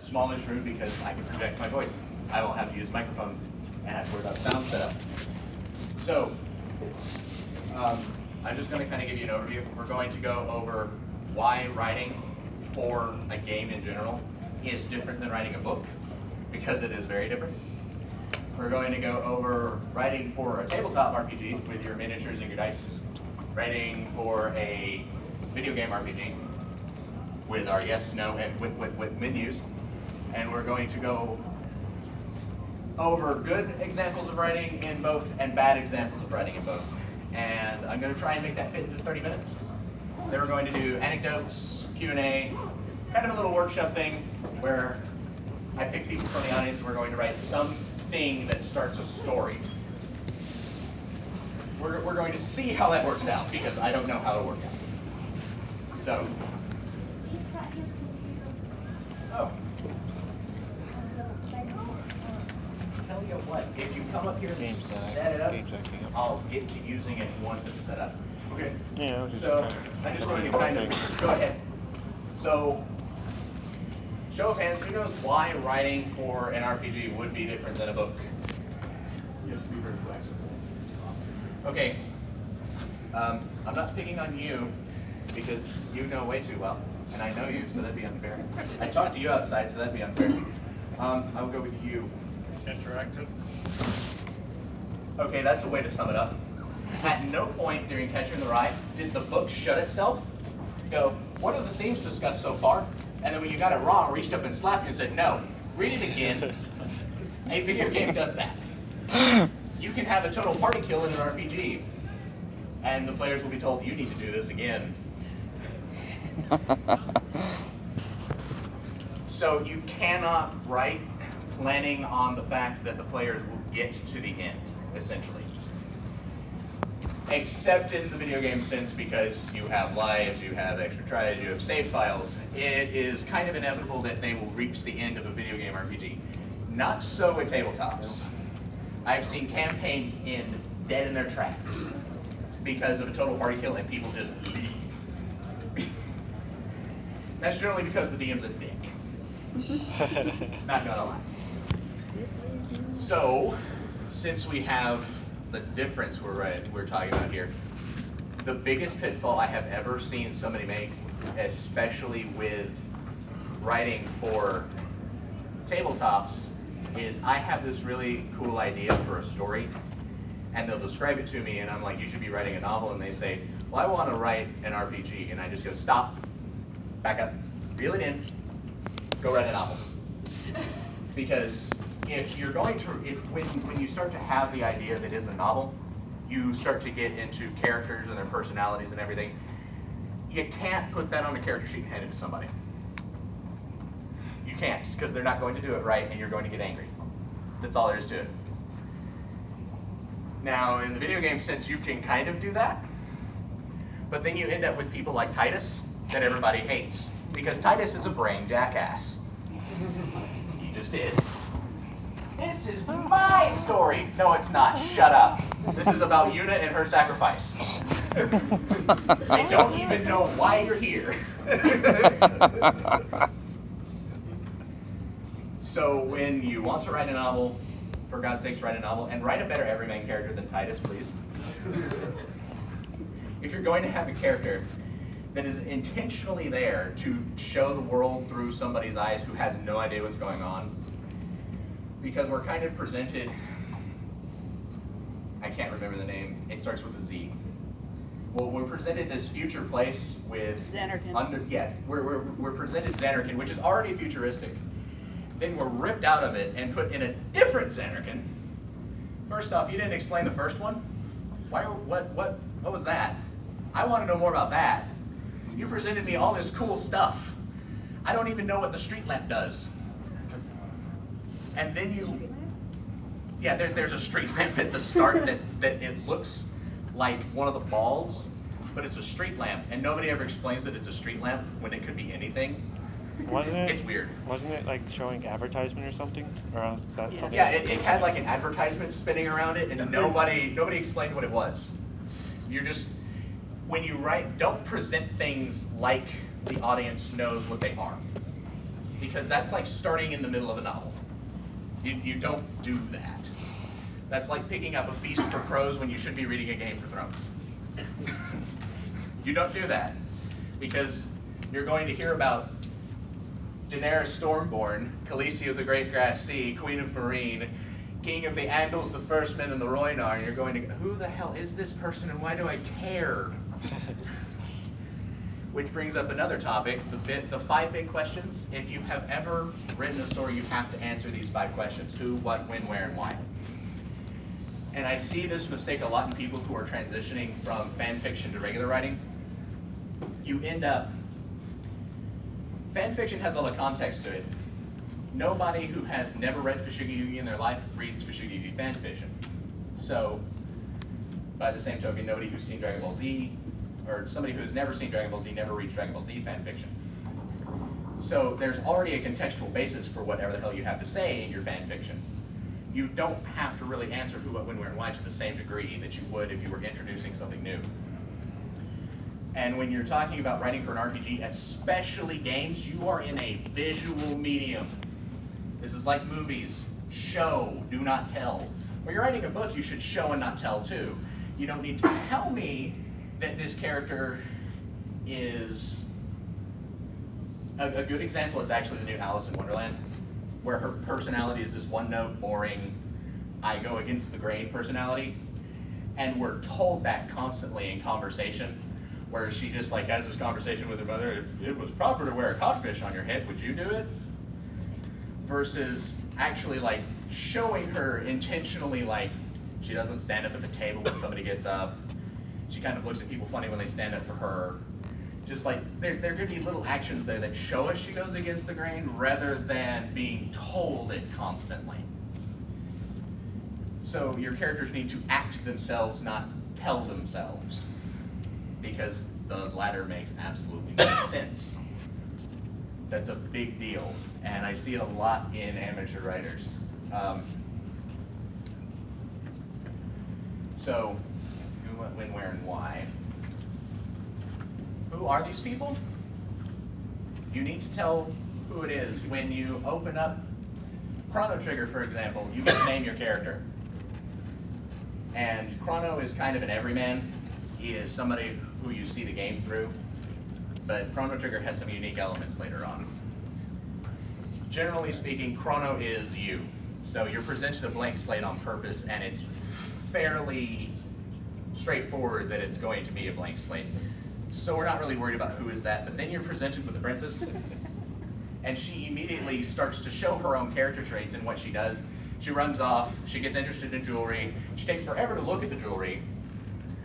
smallish room because I can project my voice. I won't have to use a microphone and have to worry about sound setup. So, I'm just going to kind of give you an overview. We're going to go over why writing for a game in general is different than writing a book, because it is very different. We're going to go over writing for a tabletop RPG with your miniatures and your dice, writing for a video game RPG with our yes, no, and with menus, and we're going to go over good examples of writing in both and bad examples of writing in both. And I'm going to try and make that fit into 30 minutes. Then we're going to do anecdotes, Q&A, kind of a little workshop thing where I pick people from the audience and we're going to write something that starts a story. We're going to see how that works out because I don't know how it'll work out. So. He's got his computer. Oh. Tell you what, if you come up here and set it up, I'll get to using it once it's set up. Okay. Yeah. So I just wanted to kind of go ahead. So, show of hands, who knows why writing for an RPG would be different than a book? You have to be very flexible. Okay. I'm not picking on you because you know way too well, and I know you, so that'd be unfair. I talked to you outside, so that'd be unfair. I will go with you. Interactive. Okay, that's a way to sum it up. At no point during Catcher in the Rye did the book shut itself, go, what are the themes discussed so far? And then when you got it wrong, reached up and slapped you and said, no, read it again. A video game does that. You can have a total party kill in an RPG, and the players will be told, you need to do this again. So you cannot write planning on the fact that the players will get to the end, essentially. Except in the video game sense, because you have lives, you have extra tries, you have save files, it is kind of inevitable that they will reach the end of a video game RPG. Not so with tabletops. I've seen campaigns end dead in their tracks because of a total party kill and people just leave. That's generally because the DM's a dick. Not gonna lie. So, since we have the difference we're talking about here, the biggest pitfall I have ever seen somebody make, especially with writing for tabletops, is I have this really cool idea for a story, and they'll describe it to me, and I'm like, you should be writing a novel, and they say, well, I want to write an RPG, and I just go, stop, back up, reel it in, go write a novel. Because if you're going to, when you start to have the idea that is a novel, you start to get into characters and their personalities and everything. You can't put that on a character sheet and hand it to somebody. You can't, because they're not going to do it right and you're going to get angry. That's all there is to it. Now, in the video game sense, you can kind of do that, but then you end up with people like Titus that everybody hates, because Titus is a brain jackass. He just is. This is my story. No, it's not. Shut up. This is about Una and her sacrifice. I don't even know why you're here. So when you want to write a novel, for God's sakes, write a novel, and write a better everyman character than Titus, please. If you're going to have a character that is intentionally there to show the world through somebody's eyes who has no idea what's going on, because we're kind of presented, I can't remember the name, it starts with a Z. Well, we're presented this future place with Xanarkand. Yes, we're presented Xanarkand, which is already futuristic. Then we're ripped out of it and put in a different Xanarkand. First off, you didn't explain the first one. What was that? I want to know more about that. You presented me all this cool stuff. I don't even know what the street lamp does. And then there's a street lamp at the start that it looks like one of the balls, but it's a street lamp, and nobody ever explains that it's a street lamp when it could be anything. Wasn't it? It's weird. Wasn't it like showing advertisement or something? Or is that something? Yeah, it had like an advertisement spinning around it, and nobody explained what it was. You're just, when you write, don't present things like the audience knows what they are. because that's like starting in the middle of a novel. You don't do that. That's like picking up A Feast for Crows when you should be reading A Game for Thrones. You don't do that, because you're going to hear about Daenerys Stormborn, Khaleesi of the Great Grass Sea, Queen of Meereen, King of the Andals, the First Men, and the Rhoynar, and you're going to go, who the hell is this person and why do I care? Which brings up another topic, the 5 big questions. If you have ever written a story, you have to answer these 5 questions: who, what, when, where, and why. And I see this mistake a lot in people who are transitioning from fan fiction to regular writing. You end up, fan fiction has a lot of context to it. Nobody who has never read Fushigi Yugi in their life reads Fushigi Yugi fan fiction. So, by the same token, nobody who's seen Dragon Ball Z, or somebody who has never seen Dragon Ball Z never reads Dragon Ball Z fan fiction. So there's already a contextual basis for whatever the hell you have to say in your fan fiction. You don't have to really answer who, what, when, where, and why to the same degree that you would if you were introducing something new. And when you're talking about writing for an RPG, especially games, you are in a visual medium. This is like movies. Show, do not tell. When you're writing a book, you should show and not tell too. You don't need to tell me that this character is... A good example is actually the new Alice in Wonderland, where her personality is this one-note, boring, I go against the grain personality. And we're told that constantly in conversation, where she just like has this conversation with her mother, if it was proper to wear a codfish on your head, would you do it? Versus actually like showing her intentionally, like she doesn't stand up at the table when somebody gets up. She kind of looks at people funny when they stand up for her. Just like, there could be little actions there that show us she goes against the grain rather than being told it constantly. So your characters need to act themselves, not tell themselves, because the latter makes absolutely no sense. That's a big deal, and I see it a lot in amateur writers. So, who, what, when, where, and why. Who are these people? You need to tell who it is. When you open up Chrono Trigger, for example, you can name your character. And Chrono is kind of an everyman. He is somebody who you see the game through, but Chrono Trigger has some unique elements later on. Generally speaking, Chrono is you. So you're presented a blank slate on purpose, and it's fairly straightforward that it's going to be a blank slate. So we're not really worried about who is that, but then you're presented with the princess, and she immediately starts to show her own character traits in what she does. She runs off, she gets interested in jewelry, she takes forever to look at the jewelry,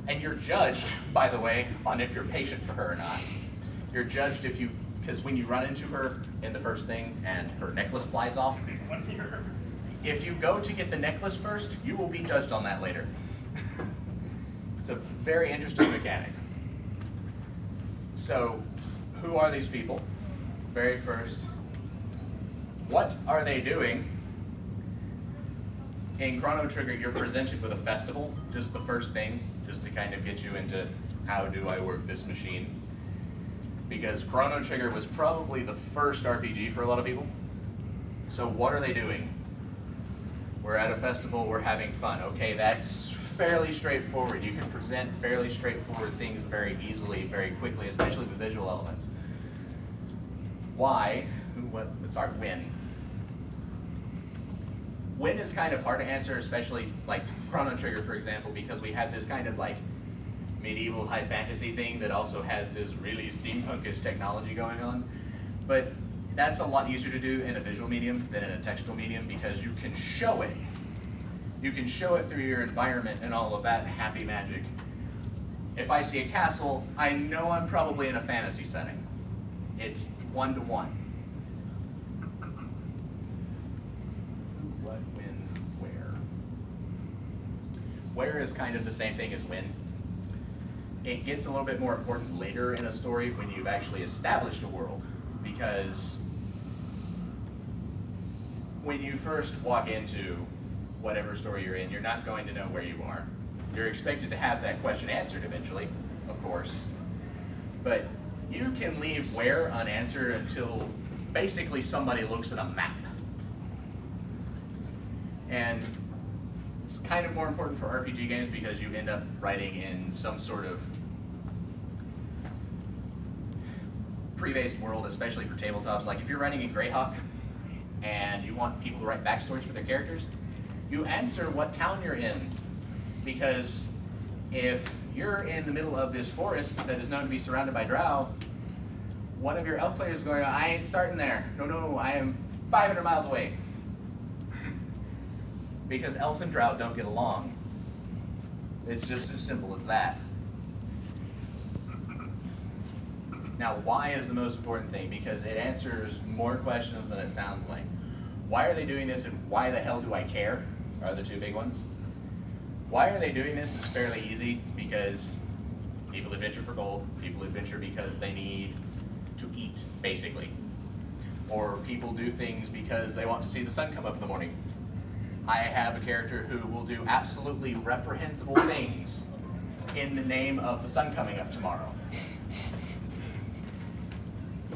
and you're judged, by the way, on if you're patient for her or not. You're judged if you, because when you run into her in the first thing and her necklace flies off, if you go to get the necklace first, you will be judged on that later. It's a very interesting mechanic. So, who are these people? Very first, what are they doing? In Chrono Trigger, you're presented with a festival, just the first thing, just to kind of get you into how do I work this machine. Because Chrono Trigger was probably the first RPG for a lot of people. So what are they doing? We're at a festival, we're having fun. Okay, that's fairly straightforward. You can present fairly straightforward things very easily, very quickly, especially the visual elements. Why? When? When is kind of hard to answer, especially like Chrono Trigger, for example, because we have this kind of like medieval high fantasy thing that also has this really steampunkish technology going on. But that's a lot easier to do in a visual medium than in a textual medium because you can show it. You can show it through your environment and all of that happy magic. If I see a castle, I know I'm probably in a fantasy setting. It's one-to-one. What, when, where? Where is kind of the same thing as when. It gets a little bit more important later in a story when you've actually established a world, because when you first walk into whatever story you're in, you're not going to know where you are. You're expected to have that question answered eventually, of course, but you can leave where unanswered until basically somebody looks at a map. And it's kind of more important for RPG games because you end up writing in some sort of pre-based world, especially for tabletops. Like if you're writing in Greyhawk and you want people to write backstories for their characters, you answer what town you're in. Because if you're in the middle of this forest that is known to be surrounded by drow, one of your elf players is going, I ain't starting there. No, I am 500 miles away. Because elves and drow don't get along. It's just as simple as that. Now, why is the most important thing? Because it answers more questions than it sounds like. Why are they doing this and why the hell do I care are the two big ones. Why are they doing this is fairly easy because people adventure for gold, people adventure because they need to eat, basically. Or people do things because they want to see the sun come up in the morning. I have a character who will do absolutely reprehensible things in the name of the sun coming up tomorrow.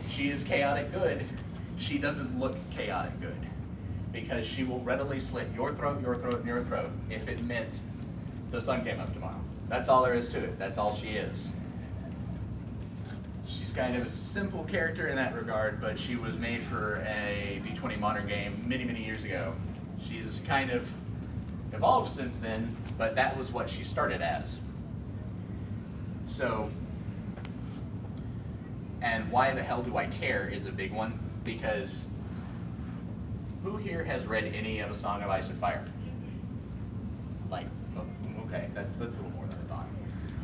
She is chaotic good. She doesn't look chaotic good because she will readily slit your throat, and your throat if it meant the sun came up tomorrow. That's all there is to it. That's all she is. She's kind of a simple character in that regard, but she was made for a D20 modern game many, many years ago. She's kind of evolved since then, but that was what she started as. So, and why the hell do I care is a big one, because who here has read any of A Song of Ice and Fire? Like, oh, okay, that's a little more than I thought.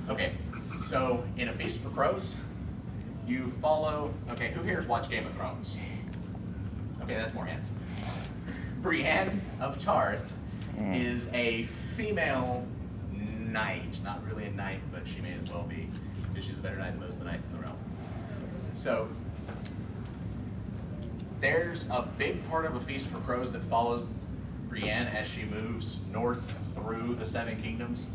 Okay, so in A Feast for Crows, you follow, okay, who here has watched Game of Thrones? Okay, that's more hands. Brienne of Tarth is a female knight. Not really a knight, but she may as well be, because she's a better knight than most of the knights in the realm. So, there's a big part of A Feast for Crows that follows Brienne as she moves north through the Seven Kingdoms.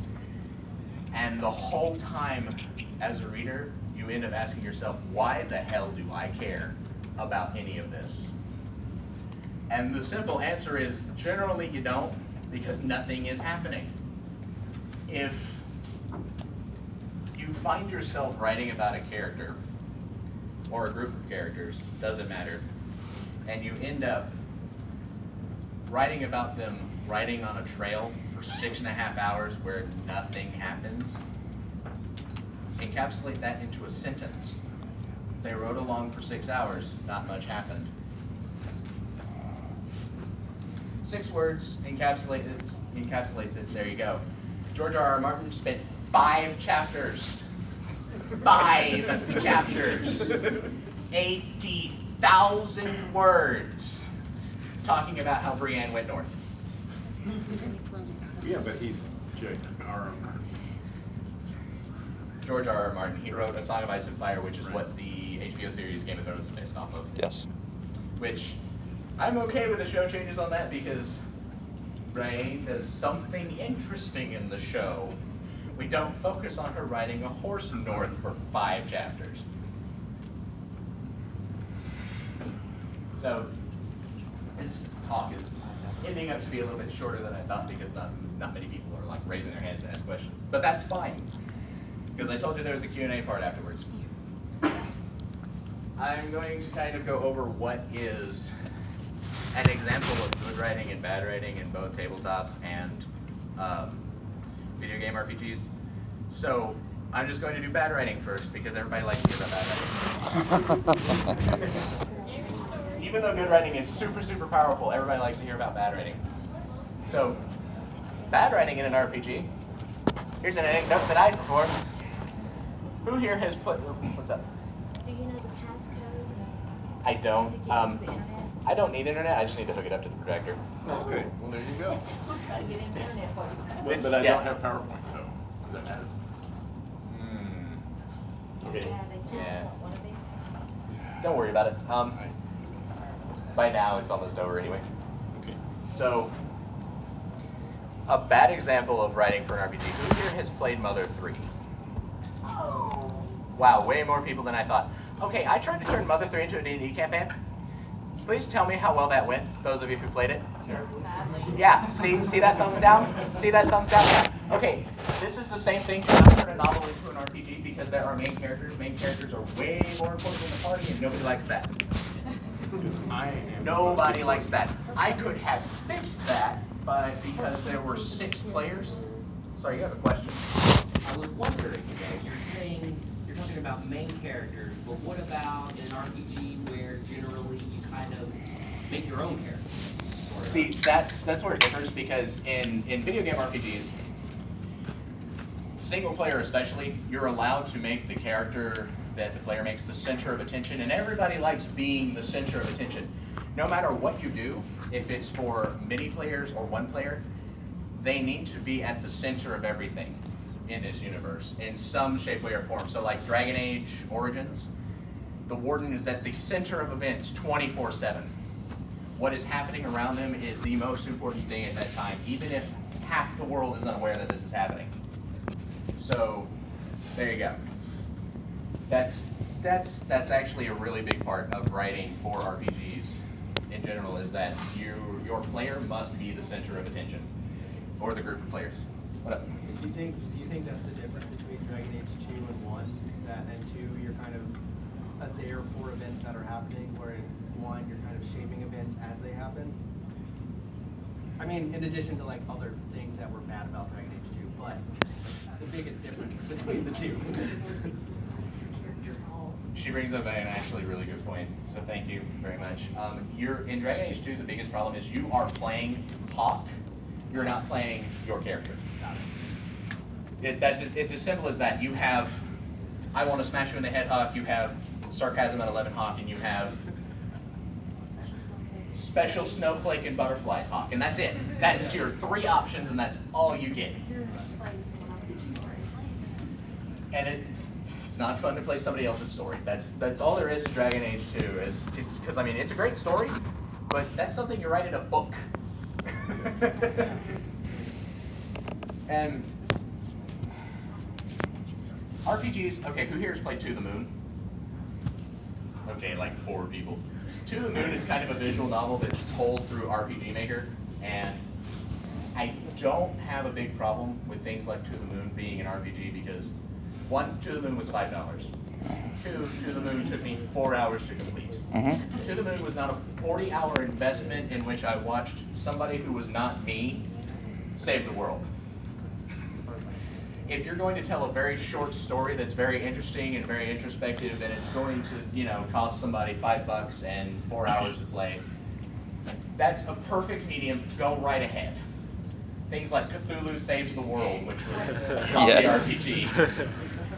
And the whole time, as a reader, you end up asking yourself, why the hell do I care about any of this? And the simple answer is, generally you don't, because nothing is happening. If you find yourself writing about a character, or a group of characters, doesn't matter, and you end up writing about them riding on a trail for 6.5 hours where nothing happens, encapsulate that into a sentence. They rode along for 6 hours, not much happened. 6 words encapsulates it, there you go. George R.R. Martin spent 5 chapters, 5 chapters, 80,000 words, talking about how Brienne went north. Yeah, but he's R.R. Martin. George R.R. Martin, he wrote A Song of Ice and Fire, which is what the HBO series Game of Thrones is based off of. Yes. Which, I'm okay with the show changes on that because Ray does something interesting in the show. We don't focus on her riding a horse north for 5 chapters. So, this talk is ending up to be a little bit shorter than I thought because not many people are like raising their hands to ask questions. But that's fine, because I told you there was a Q&A part afterwards. I'm going to kind of go over what is an example of good writing and bad writing in both tabletops and video game RPGs. So I'm just going to do bad writing first because everybody likes to hear about bad writing. Even though good writing is super, super powerful, everybody likes to hear about bad writing. So, bad writing in an RPG. Here's an anecdote that I performed. Who here has put, what's up? Do you know the passcode? I don't. To get into the internet? I don't need internet, I just need to hook it up to the projector. Okay, well there you go. We're trying to get internet for you. This- But I yeah. don't have PowerPoint, so does that matter? Okay. Yeah, they Yeah. don't want to be. Don't worry about it. By now, it's almost over anyway. Okay. So, a bad example of writing for an RPG. Who here has played Mother 3? Oh. Wow, way more people than I thought. Okay, I tried to turn Mother 3 into a D&D campaign. Please tell me how well that went, those of you who played it. Yeah, see that thumbs down? See that thumbs down? Yeah. Okay, this is the same thing. Do not turn a novel into an RPG because there are main characters. Main characters are way more important in the party, and nobody likes that. Nobody likes that. I could have fixed that, but because there were 6 players. Sorry, you have a question. I was wondering, you're saying you're talking about main characters, but what about an RPG where generally you kind of make your own character? See, that's where it differs because in video game RPGs, single player especially, you're allowed to make the character that the player makes the center of attention, and everybody likes being the center of attention. No matter what you do, if it's for many players or one player, they need to be at the center of everything in this universe in some shape, way, or form. So like Dragon Age Origins, the Warden is at the center of events 24/7. What is happening around them is the most important thing at that time, even if half the world is unaware that this is happening. So there you go. That's actually a really big part of writing for RPGs in general, is that your player must be the center of attention, or the group of players. What up? Do you think that's the difference between Dragon Age 2 and 1? Is that in 2 you're kind of there for events that are happening, where in 1 you're kind of shaping events as they happen? I mean, in addition to like other things that were bad about Dragon Age 2, but the biggest difference between the two. She brings up an actually really good point, so thank you very much. In Dragon Age 2, the biggest problem is you are playing Hawk. You're not playing your character. It's as simple as that. You have, I want to smash you in the head Hawk, you have Sarcasm at 11 Hawk, and you have Special Snowflake and Butterflies Hawk, and that's it. That's your 3 options, and that's all you get. And it's not fun to play somebody else's story. That's all there is to Dragon Age 2. Is because I mean it's a great story, but that's something you write in a book. And RPGs. Okay, who here has played To the Moon? Okay, like 4 people. To the Moon is kind of a visual novel that's told through RPG Maker, and I don't have a big problem with things like To the Moon being an RPG because 1, To the Moon was $5. 2, To the Moon took me 4 hours to complete. To the Moon was not a 40-hour investment in which I watched somebody who was not me save the world. If you're going to tell a very short story that's very interesting and very introspective, and it's going to, cost somebody $5 and 4 hours to play, that's a perfect medium. Go right ahead. Things like Cthulhu Saves the World, which was a comedy RPG.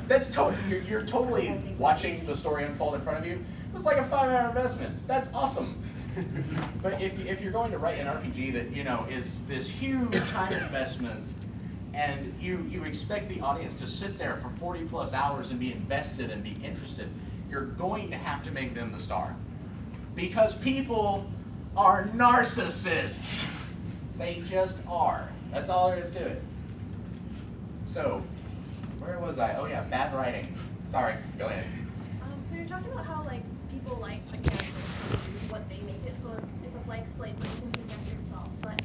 That's totally, you're totally watching the story unfold in front of you. It's like a 5-hour investment. That's awesome. But if you're going to write an RPG that, is this huge time investment, and you expect the audience to sit there for 40 plus hours and be invested and be interested, you're going to have to make them the star. Because people are narcissists. They just are. That's all there is to it. So, where was I? Oh yeah, bad writing. Sorry, go ahead. So you're talking about how people like a character to what they make it, so it's a blank slate where you can project yourself. But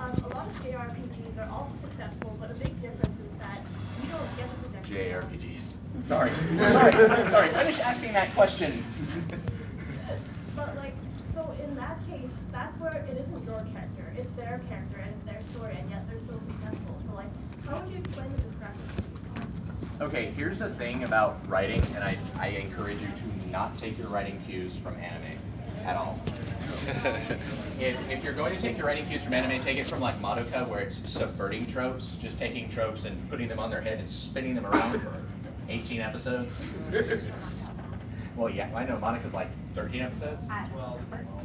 a lot of JRPGs are also successful, but a big difference is that you don't get to project yourself. JRPGs. Sorry. Sorry. Finish asking that question. But so in that case, that's where it isn't your character, it's their character and it's their story, and yet they're still successful. So how would you explain the discrepancy? Okay, here's the thing about writing, and I encourage you to not take your writing cues from anime at all. If you're going to take your writing cues from anime, take it from like Madoka, where it's subverting tropes, just taking tropes and putting them on their head and spinning them around for 18 episodes. Well, yeah, I know Monica's like 13 episodes?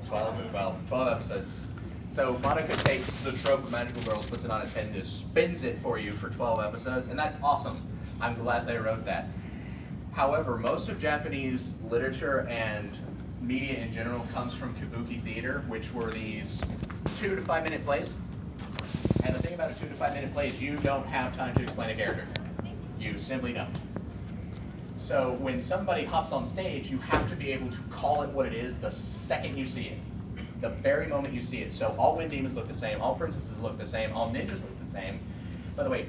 12 episodes. So Monica takes the trope of magical girls, puts it on its head, and just spins it for you for 12 episodes, and that's awesome. I'm glad they wrote that. However, most of Japanese literature and media in general comes from kabuki theater, which were these 2 to 5 minute plays. And the thing about a 2 to 5 minute play is you don't have time to explain a character. You simply don't. So when somebody hops on stage, you have to be able to call it what it is the second you see it. the very moment you see it. So all wind demons look the same, all princesses look the same, all ninjas look the same. By the way,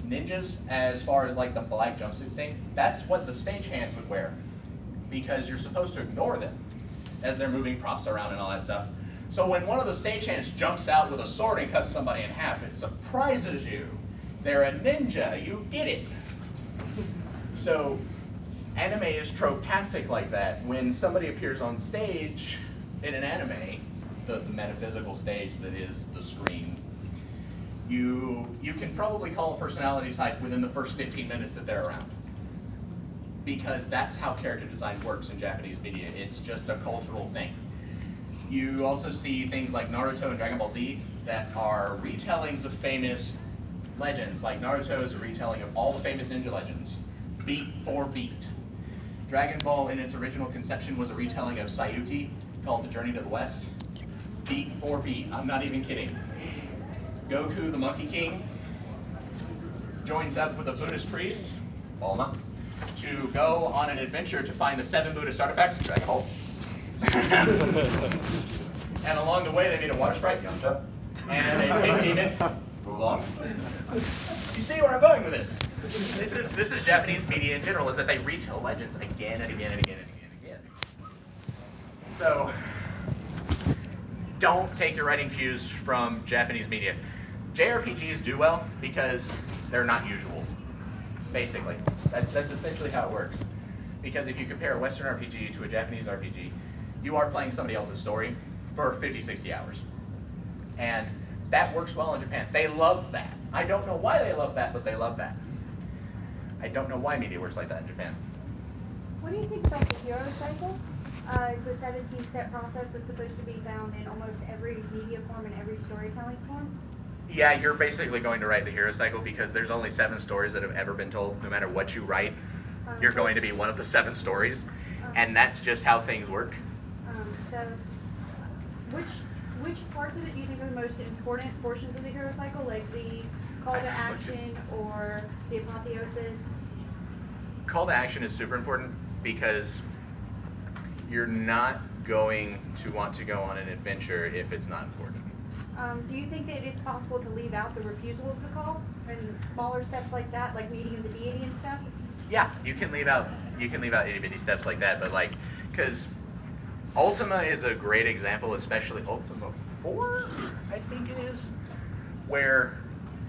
ninjas, as far as like the black jumpsuit thing, that's what the stagehands would wear, because you're supposed to ignore them as they're moving props around and all that stuff. So when one of the stagehands jumps out with a sword and cuts somebody in half, it surprises you. They're a ninja, you get it. So anime is trope-tastic like that. When somebody appears on stage in an anime, the metaphysical stage that is the screen, you can probably call a personality type within the first 15 minutes that they're around. Because that's how character design works in Japanese media. It's just a cultural thing. You also see things like Naruto and Dragon Ball Z that are retellings of famous legends. Like Naruto is a retelling of all the famous ninja legends, beat for beat. Dragon Ball in its original conception was a retelling of Sayuki called The Journey to the West, beat for beat. I'm not even kidding. Goku, the Monkey King, joins up with a Buddhist priest, Bulma, to go on an adventure to find the 7 Buddhist artifacts in Dragon Ball. And along the way, they meet a water sprite, Yamcha, and a pig demon, Oolong. You see where I'm going with this? This is Japanese media in general, is that they retell legends again and again and again and again and again. So, don't take your writing cues from Japanese media. JRPGs do well because they're not usual, basically. That's essentially how it works. Because if you compare a Western RPG to a Japanese RPG, you are playing somebody else's story for 50, 60 hours. And that works well in Japan. They love that. I don't know why they love that, but they love that. I don't know why media works like that in Japan. What do you think about the hero cycle? It's a 17-step process that's supposed to be found in almost every media form and every storytelling form. Yeah, you're basically going to write the hero cycle because there's only 7 stories that have ever been told. No matter what you write, you're going to be one of the 7 stories. And that's just how things work. So, which parts of it do you think are the most important portions of the hero cycle? Like the call to action or the apotheosis? Call to action is super important because you're not going to want to go on an adventure if it's not important. Do you think that it's possible to leave out the refusal of the call and smaller steps like that, like meeting of the deity and stuff? Yeah, you can leave out itty bitty steps like that, but like, because Ultima is a great example, especially Ultima 4, I think it is, where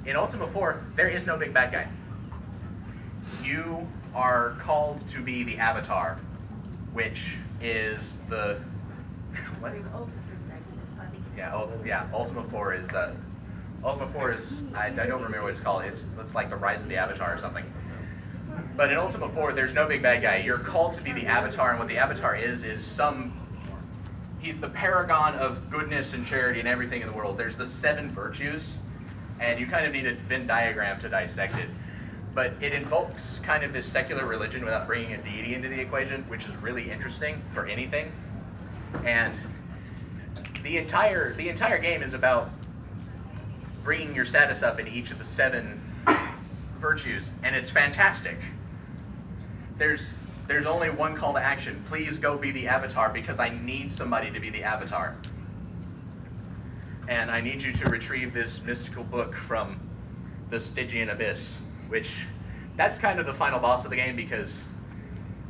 in Ultima 4 there is no big bad guy. You are called to be the Avatar, which is the what? Ultima 4 is I don't remember what it's called. It's like the Rise of the Avatar or something. But in Ultima 4, there's no big bad guy. You're called to be the Avatar, and what the Avatar is he's the paragon of goodness and charity and everything in the world. There's the 7 virtues, and you kind of need a Venn diagram to dissect it. But it invokes kind of this secular religion without bringing a deity into the equation, which is really interesting for anything. And the entire game is about bringing your status up in each of the 7 virtues, and it's fantastic. There's only one call to action. Please go be the Avatar because I need somebody to be the Avatar. And I need you to retrieve this mystical book from the Stygian Abyss, which that's kind of the final boss of the game because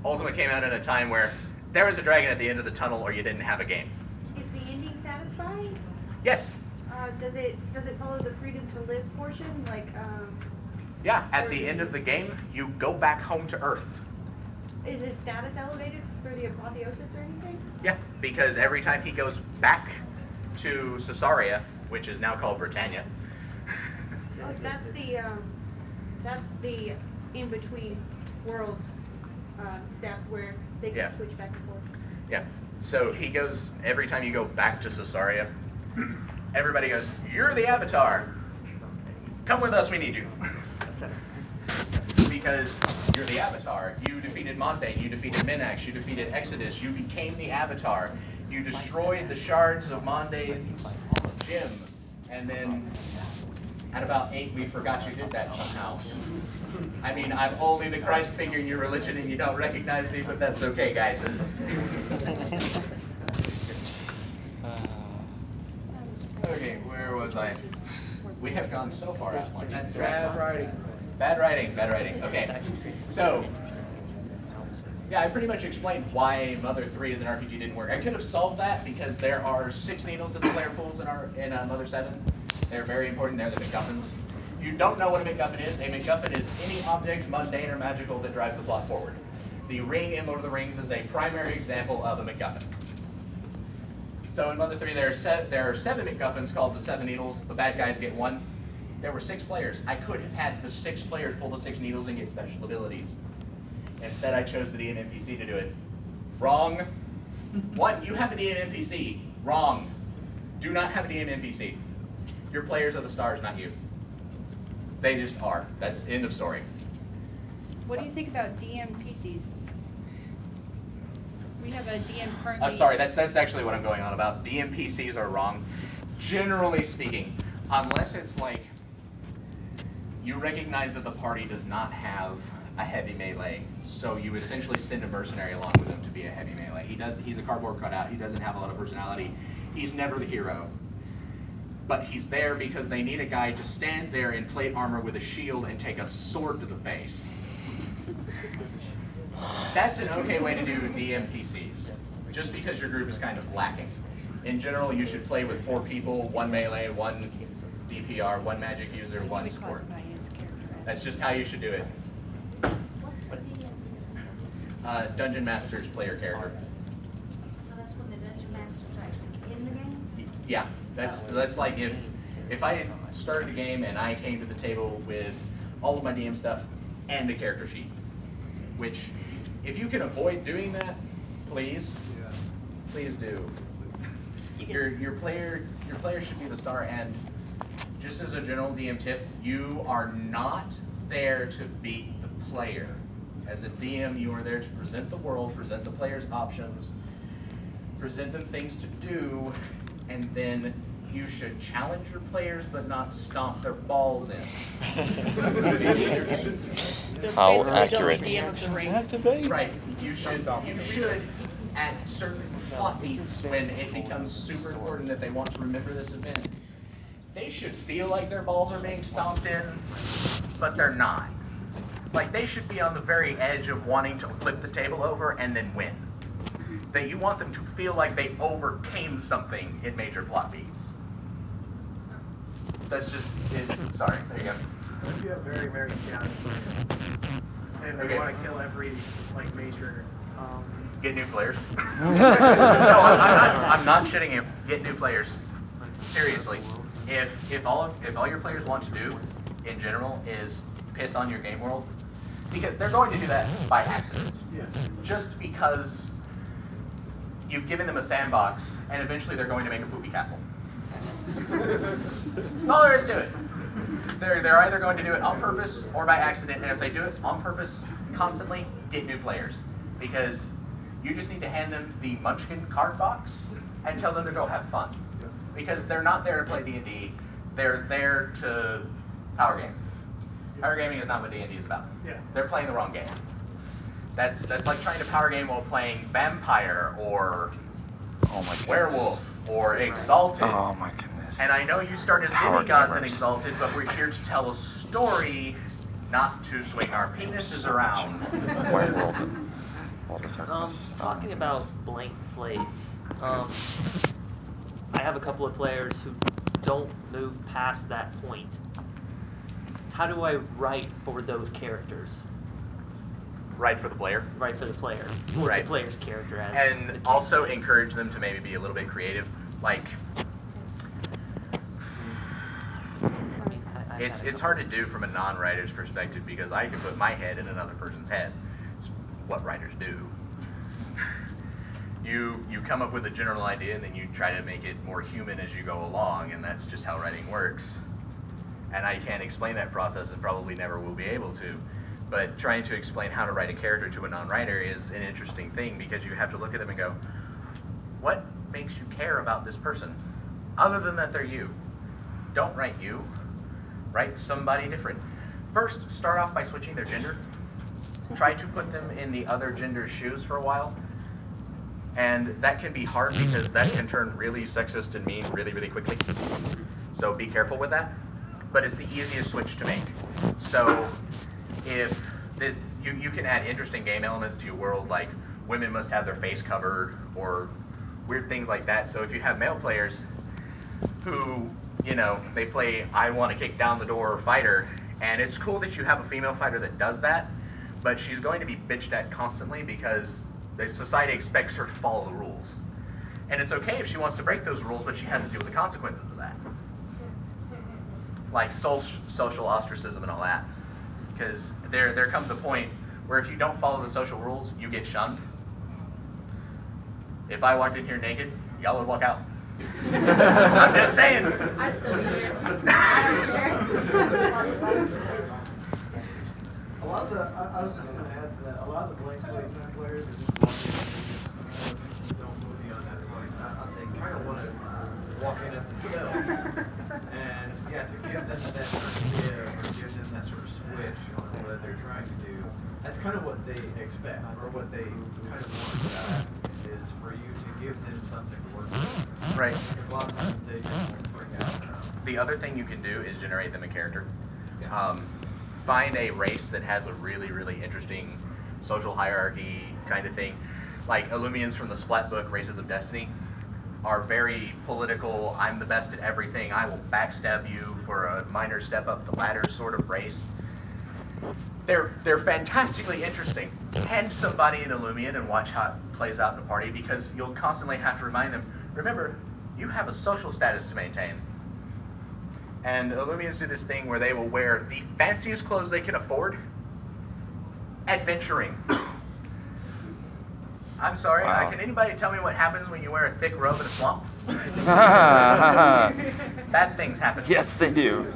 Ultima came out at a time where there was a dragon at the end of the tunnel or you didn't have a game. Is the ending satisfying? Yes. Does it follow the freedom to live portion? Like, yeah, at the end of the game, you go back home to Earth. Is his status elevated through the apotheosis or anything? Yeah, because every time he goes back to Caesarea, which is now called Britannia. Oh, that's the in-between worlds step where they can switch back and forth. Yeah, so he goes, every time you go back to Caesarea, everybody goes, "You're the Avatar. Come with us, we need you." Because you're the Avatar. You defeated Montaigne, you defeated Minax, you defeated Exodus, you became the Avatar. You destroyed the shards of Mondane's gem, and then at about 8 we forgot you did that somehow. I mean, I'm only the Christ figure in your religion and you don't recognize me, but that's okay, guys. Where was I? We have gone so far out. That's bad right. Bad writing. Okay. So, yeah, I pretty much explained why Mother 3 as an RPG didn't work. I could have solved that because there are 6 needles that the player pulls in Mother 7. They're very important. They're the MacGuffins. If you don't know what a MacGuffin is any object, mundane or magical, that drives the plot forward. The ring in Lord of the Rings is a primary example of a MacGuffin. So in Mother 3, there are 7 MacGuffins called the 7 Needles. The bad guys get 1. There were 6 players. I could have had the 6 players pull the 6 needles and get special abilities. Instead, I chose the DM NPC to do it. Wrong. What? You have a DM NPC. Wrong. Do not have a DM NPC. Your players are the stars, not you. They just are. That's end of story. What do you think about DM PCs? We have a DM currently. Sorry, that's actually what I'm going on about. DM PCs are wrong. Generally speaking, unless it's like you recognize that the party does not have a heavy melee, so you essentially send a mercenary along with him to be a heavy melee. He's a cardboard cutout. He doesn't have a lot of personality. He's never the hero. But he's there because they need a guy to stand there in plate armor with a shield and take a sword to the face. That's an okay way to do DM PCs, just because your group is kind of lacking. In general, you should play with 4 people, 1 melee, 1 DPR, 1 magic user, 1 support. That's just how you should do it. Dungeon Master's player character. So that's when the Dungeon Master's actually in the game? Yeah, that's like if I had started a game and I came to the table with all of my DM stuff and a character sheet, which if you can avoid doing that, please do. Your player should be the star, and just as a general DM tip, you are not there to beat the player. As a DM, you are there to present the world, present the player's options, present them things to do, and then you should challenge your players but not stomp their balls in. How accurate. Right. You should at certain plot beats when it becomes super important that they want to remember this event. They should feel like their balls are being stomped in, but they're not. Like, they should be on the very edge of wanting to flip the table over and then win. That you want them to feel like they overcame something in major plot beats. That's just it. Sorry, there you go. What if you have very, very chaotic players? And they Okay. want to kill every, like, major, Get new players. No, I'm not shitting you. Get new players. Seriously. If all your players want to do, in general, is piss on your game world, because they're going to do that by accident. Yeah. Just because you've given them a sandbox, and eventually they're going to make a poopy castle. That's all there is to it. They're either going to do it on purpose or by accident, and if they do it on purpose constantly, get new players. Because you just need to hand them the Munchkin card box and tell them to go have fun. Because they're not there to play D&D, they're there to power game. Power gaming is not what D&D is about. Yeah. They're playing the wrong game. That's like trying to power game while playing Vampire or Oh my goodness. Werewolf or Exalted. Oh my goodness. And I know you start as Power demigods in gamers. Exalted, but we're here to tell a story, not to swing our penises around. Werewolf and World of Darkness. Talking about blank slates, I have a couple of players who don't move past that point. How do I write for those characters? Right for the player. Write for the player. Or Right. the player's character as. And the also case is. encourage them to maybe be a little bit creative. Like, I mean, I it's had a hard to do from a non-writer's perspective because I can put my head in another person's head. It's what writers do. You come up with a general idea and then you try to make it more human as you go along, and that's just how writing works. And I can't explain that process and probably never will be able to. But trying to explain how to write a character to a non-writer is an interesting thing because you have to look at them and go, what makes you care about this person? Other than that they're you. Don't write you. Write somebody different. First, start off by switching their gender. Try to put them in the other gender's shoes for a while. And that can be hard because that can turn really sexist and mean really, really quickly. So be careful with that. But it's the easiest switch to make. So if you can add interesting game elements to your world, like women must have their face covered or weird things like that. So if you have male players who, you know, they play I want to kick down the door fighter, and it's cool that you have a female fighter that does that, but she's going to be bitched at constantly because the society expects her to follow the rules. And it's okay if she wants to break those rules, but she has to deal with the consequences of that. Like social ostracism and all that. Because there comes a point where if you don't follow the social rules, you get shunned. If I walked in here naked, y'all would walk out. I'm just saying. I'd still be here. I don't share. A lot of the, I was just going to add to that, a lot of the blank slate players are just walking in and just don't move beyond that point. They kind of want to walk in at themselves. And yeah, to give them that sort of give or give them that sort of switch on what they're trying to do, that's kind of what they expect, or what they kind of want that is for you to give them something to work with. Right. Because a lot of times they just won't bring out. The other thing you can do is generate them a character. Find a race that has a really, really interesting social hierarchy kind of thing. Like Illumians from the Splat book, Races of Destiny, are very political, I'm the best at everything, I will backstab you for a minor step up the ladder sort of race. They're fantastically interesting. Hand somebody an Illumian and watch how it plays out in the party, because you'll constantly have to remind them, remember, you have a social status to maintain. And Illumians do this thing where they will wear the fanciest clothes they can afford, adventuring. I'm sorry, Wow. can anybody tell me what happens when you wear a thick robe in a swamp? Bad things happen. Yes, they do.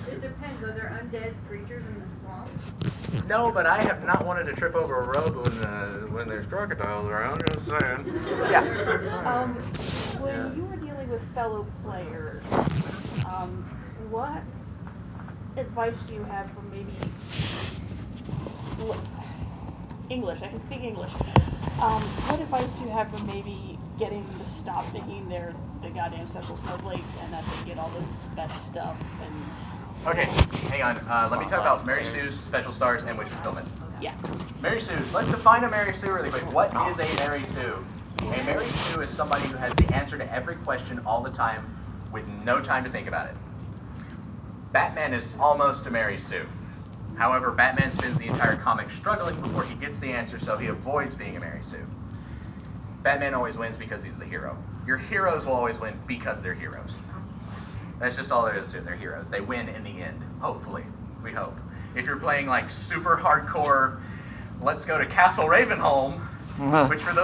It depends. Are there undead creatures in the swamp? No, but I have not wanted to trip over a robe when there's crocodiles around, just saying. Yeah. When you were dealing with fellow players, what advice do you have for maybe English? I can speak English. What advice do you have for maybe getting them to stop thinking they're the goddamn special snowflakes and that they get all the best stuff? And Okay, hang on. Let me talk about Mary Sue's Special Stars and Wish Fulfillment. yeah. Mary Sue. Let's define a Mary Sue really quick. What is a Mary Sue? A Mary Sue is somebody who has the answer to every question all the time with no time to think about it. Batman is almost a Mary Sue. However, Batman spends the entire comic struggling before he gets the answer, so he avoids being a Mary Sue. Batman always wins because he's the hero. Your heroes will always win because they're heroes. That's just all there is to it. They're heroes. They win in the end, hopefully. We hope. If you're playing like super hardcore, let's go to Castle Ravenholm, which for those